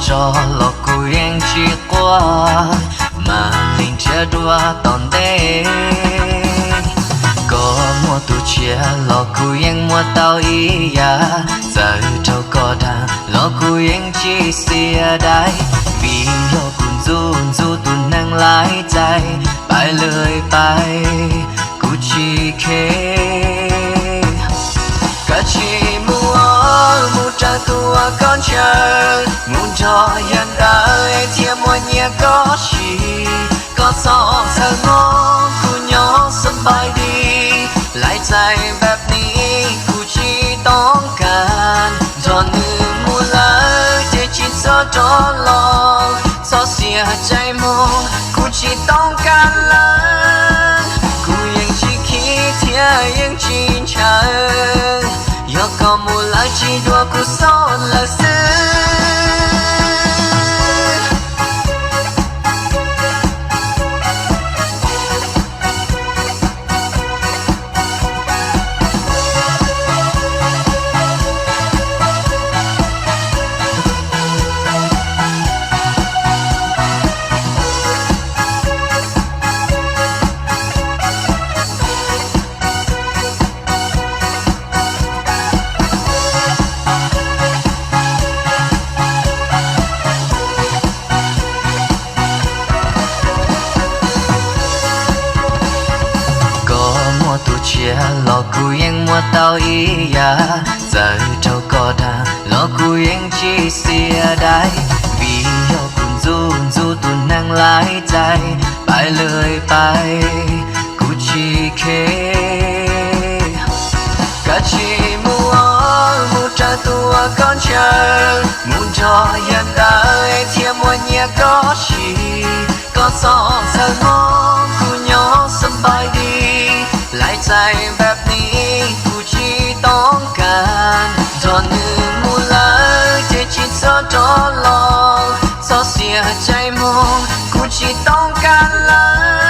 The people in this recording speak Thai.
cho lọ cô yên chỉ qua mà linh chia đua tòn đê có mua tu chia lọ cô yên mua tao ý ya giờ trâu có đà lọ cô yên chỉ xia đai vì lo cùng du tu năng láiใจไปเลยไปกูชีเคกะชีมัวมูจะตัวก่อนเชิญมูจอยันได้เทียมวันเนี้ยก็ชีก็สอเธอมองกูย้อสบายดีหลายใจแบบนี้กูชีต้องการจอนมือมูลาเจจิตซอจอลองซอเสียใจมองกูชีต้องการเลยกูยังชีคิดเทียยังจีนเชิงยกก็มูลาชีดัวกูสอนละซื้อlọ cô yên mua tao ý ya giờ trâu có đà lọ cô yên chỉ xia đai vì lo cùng du tu năng láiใจไปเลยไปกูชีเคกะชีมัวมูจะตัวก่อนเชิญมูจอยันได้เทียมวันเนี้ยก็ชีก็สอเธอมองกูย้อสบายดีหลายใจแบบนี้กูชีต้องการจอนมือมูลาเจจิตซอจอลองซอเสียใจมองกูชีต้องการเลย